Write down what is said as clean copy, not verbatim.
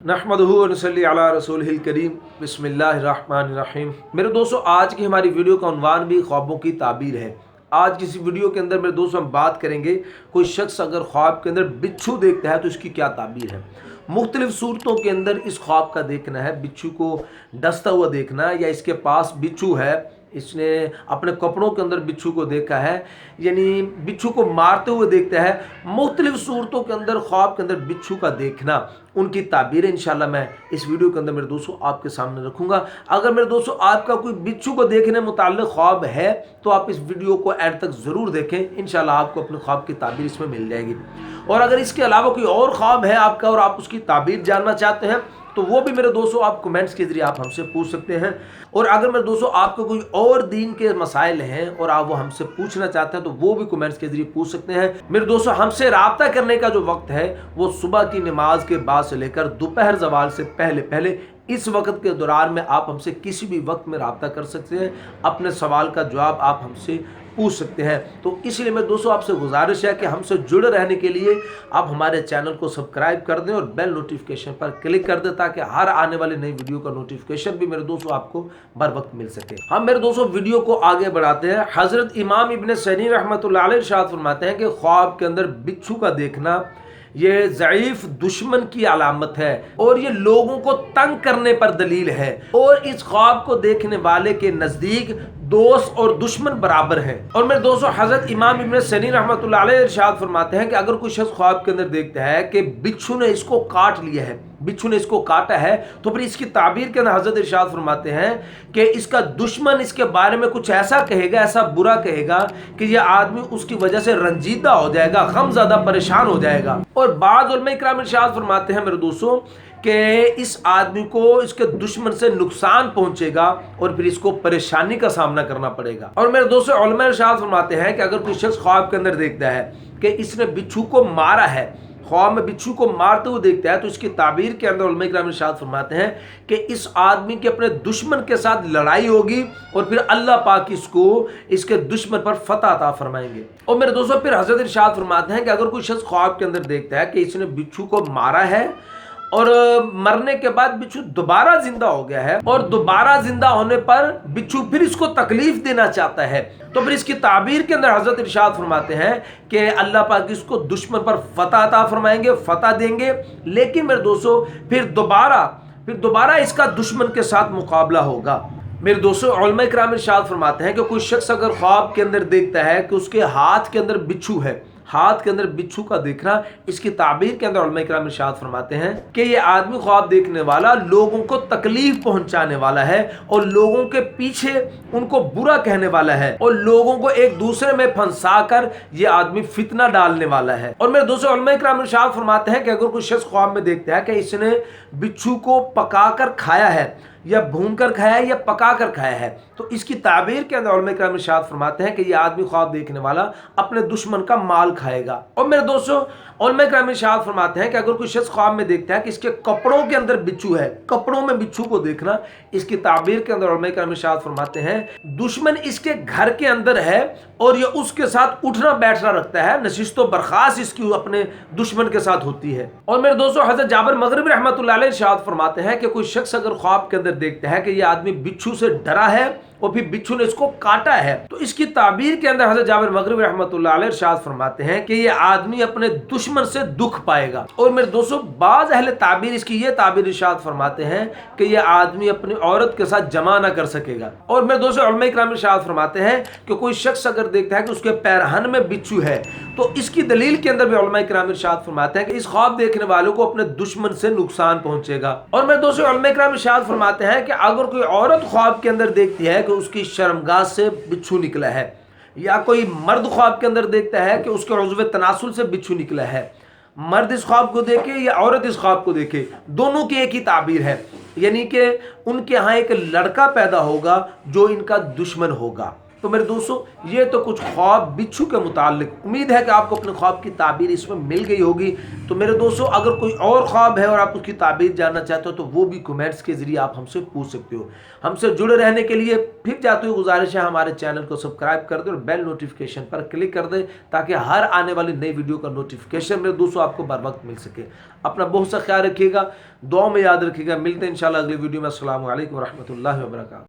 नहमदुहु व नसल्ली अला रसूलिहिल करीम बिस्मिल्लाहिर्रहमानिर्रहीम। मेरे दोस्तों, आज की हमारी वीडियो का उन्वान भी ख्वाबों की ताबीर है। आज की इस वीडियो के अंदर मेरे दोस्तों हम बात करेंगे, कोई शख्स अगर ख्वाब के अंदर बिच्छू देखता है तो इसकी क्या ताबीर है। मुख्तलिफ सूरतों के अंदर इस ख्वाब का देखना है, बिच्छू को डसता हुआ देखना, या इसके पास बिच्छू है, इसने अपने कपड़ों के अंदर बिच्छू को देखा है, यानी बिच्छू को मारते हुए देखता है। मुख्तलिफ सूरतों के अंदर ख्वाब के अंदर बिच्छू का देखना, उनकी ताबीरें इंशाल्लाह मैं इस वीडियो के अंदर मेरे दोस्तों आपके सामने रखूंगा। अगर मेरे दोस्तों आपका कोई बिच्छू को देखने मुताल्लिक ख्वाब है तो आप इस वीडियो को एंड तक ज़रूर देखें, इंशाल्लाह आपको अपने ख्वाब की ताबीर इसमें मिल जाएगी। और अगर इसके अलावा कोई और ख्वाब है आपका और आप उसकी ताबीर जानना चाहते हैं तो वो भी मेरे दोस्तों आप कमेंट्स के जरिए आप हमसे पूछ सकते हैं। और अगर मेरे दोस्तों आपको कोई और दीन के मसाइल हैं और आप वो हमसे पूछना चाहते हैं तो वो भी कमेंट्स के जरिए पूछ सकते हैं। मेरे दोस्तों, हमसे राब्ता करने का जो वक्त है वो सुबह की नमाज के बाद से लेकर दोपहर ज़वाल से पहले पहले इस वक्त के दौरान में आप हमसे किसी भी वक्त में राब्ता कर सकते हैं, अपने सवाल का जवाब आप हमसे पूछ सकते हैं। तो इसलिए मेरे दोस्तों आपसे गुजारिश है कि हमसे जुड़े रहने के लिए आप हमारे चैनल को सब्सक्राइब कर दें और बेल नोटिफिकेशन पर क्लिक कर दें, ताकि हर आने वाली नई वीडियो का नोटिफिकेशन भी मेरे दोस्तों आपको बर वक्त मिल सके। हम मेरे दोस्तों वीडियो को आगे बढ़ाते हैं। हजरत इमाम इब्न सैनी रहमतुल्लाह अलैह इरशाद फरमाते हैं कि ख्वाब के अंदर बिच्छू का देखना ये ज़ईफ दुश्मन की अलामत है और ये लोगों को तंग करने पर दलील है, और इस ख्वाब को देखने वाले के नज़दीक दोस्त और दुश्मन बराबर हैं। और मेरे दोस्तों, हजरत इमाम इब्न सैनी रहमतुल्लाह अलैह इरशाद फरमाते हैं कि अगर कोई शख्स ख्वाब के अंदर देखता है कि बिच्छू ने इसको काट लिया है, बिच्छू ने इसको काटा है, तो फिर इसकी ताबीर के अंदर हजरत इरशाद फरमाते हैं कि इसका दुश्मन इसके बारे में कुछ ऐसा कहेगा, ऐसा बुरा कहेगा कि यह आदमी उसकी वजह से रंजीदा हो जाएगा, गमज़दा परेशान हो जाएगा। और बाद उलमा इकराम इरशाद फरमाते हैं मेरे दोस्तों कि इस आदमी को इसके दुश्मन से नुकसान पहुंचेगा और फिर इसको परेशानी का सामना करना पड़ेगा। और मेरे दोस्तों, उलमा इरशाद फरमाते हैं कि अगर कोई शख्स ख्वाब के अंदर देखता है कि इसने बिच्छू को मारा है, ख्वाब में बिच्छू को मारते हुए देखता है, तो इसकी ताबीर के अंदर उलमा इकराम इरशाद फरमाते हैं कि इस आदमी के अपने दुश्मन के साथ लड़ाई होगी और फिर अल्लाह पाक इसको इसके दुश्मन पर फतह अता फरमाएंगे। और मेरे दोस्तों, फिर हजरत इरशाद फरमाते हैं कि अगर कोई शख्स ख्वाब के अंदर देखता है कि इसने बिच्छू को मारा है और मरने के बाद बिच्छू दोबारा जिंदा हो गया है, और दोबारा जिंदा होने पर बिच्छू फिर इसको तकलीफ देना चाहता है, तो फिर इसकी ताबीर के अंदर हजरत इरशाद फरमाते हैं कि अल्लाह पाक इसको दुश्मन पर फतह अता फरमाएंगे, फतह देंगे। लेकिन मेरे दोस्तों फिर दोबारा इसका दुश्मन के साथ मुकाबला होगा। मेरे दोस्तों, उलमा इकराम इरशाद फरमाते हैं कि कोई शख्स अगर ख्वाब के अंदर देखता है कि उसके हाथ के अंदर बिच्छू है, हाथ के अंदर बिच्छू का देखना, इसकी ताबीर के अंदर उलमा इकराम इरशाद फरमाते हैं कि ये आदमी ख्वाब देखने वाला लोगों को तकलीफ पहुंचाने वाला है और लोगों के पीछे उनको बुरा कहने वाला है और लोगों को एक दूसरे में फंसा कर ये आदमी फितना डालने वाला है। और मेरे दोस्तों, उलमा इकराम इरशाद फरमाते हैं कि अगर कोई शख्स ख्वाब में देखता है कि इसने बिच्छू को पकाकर खाया है, या भून कर खाया है या पका कर खाया है, तो इसकी ताबीर के अंदर उलमा इकराम इरशाद फरमाते हैं कि यह आदमी ख्वाब देखने वाला अपने दुश्मन का माल खाएगा। और मेरे दोस्तों, उलमा इकराम इरशाद फरमाते हैं कि अगर कोई शख्स ख्वाब में देखता है कि इसके कपड़ों के अंदर बिच्छू है, कपड़ों में बिच्छू को देखना, इसकी ताबीर के अंदर उलमा इकराम इरशाद फरमाते हैं दुश्मन इसके घर के अंदर है और ये उसके साथ उठना बैठना रखता है, नशिस्तो बर्खास्त इसकी अपने दुश्मन के साथ होती है। और मेरे दोस्तों, हजरत जाबिर मगरिबी रहमतुल्लाह अलैह इरशाद फरमाते हैं कि कोई शख्स अगर ख्वाब के अंदर देखता है कि यह आदमी बिच्छू से डरा है और फिर बिच्छू ने इसको काटा है, तो इसकी ताबीर के अंदर हजरत जाबिर मगरिबी रहमतुल्लाह अलैह इरशाद फरमाते हैं कि यह आदमी अपने दुश्मन से दुख पाएगा। और मेरे दोस्तों, बाज़ अहले ताबीर इसकी ये ताबीर इरशाद फरमाते हैं कि यह आदमी अपनी औरत के साथ जमा ना कर सकेगा। और मेरे दोस्तों, उलमा इकराम इरशाद फरमाते हैं कि कोई शख्स अगर देखता है कि उसके पैरहन में बिच्छू है, तो इसकी दलील के अंदर भी उलमा इकराम इरशाद फरमाते हैं कि इस ख्वाब देखने वालों को अपने दुश्मन से नुकसान पहुंचेगा। और मेरे दोस्तों, उलमा इकराम इरशाद फरमाते हैं कि अगर कोई औरत ख्वाब के अंदर देखती है कि उसकी शर्मगाह से बिच्छू निकला है, या कोई मर्द ख्वाब के अंदर देखता है कि उसके उज़्व तनासुल से बिच्छू निकला है, मर्द इस ख्वाब को देखे या औरत इस ख्वाब को देखे, दोनों की एक ही ताबीर है, यानी कि उनके यहाँ एक लड़का पैदा होगा जो इनका दुश्मन होगा। تو میرے دوستوں یہ تو کچھ خواب بچھو کے متعلق، امید ہے کہ آپ کو اپنے خواب کی تعبیر اس میں مل گئی ہوگی۔ تو میرے دوستوں اگر کوئی اور خواب ہے اور آپ اس کی تعبیر جاننا چاہتے ہو تو وہ بھی کمنٹس کے ذریعے آپ ہم سے پوچھ سکتے ہو۔ ہم سے جڑے رہنے کے لیے پھر جاتے ہوئے گزارش ہے ہمارے چینل کو سبسکرائب کر دیں اور بیل نوٹیفیکیشن پر کلک کر دیں تاکہ ہر آنے والی نئی ویڈیو کا نوٹیفیکیشن میرے دوستوں آپ کو بر وقت مل سکے۔ اپنا بہت سا خیال رکھیے گا، دعاؤں میں یاد رکھیے گا۔ ملتے ہیں انشاءاللہ اگلی ویڈیو میں۔ السلام علیکم ورحمۃ اللہ وبرکاتہ۔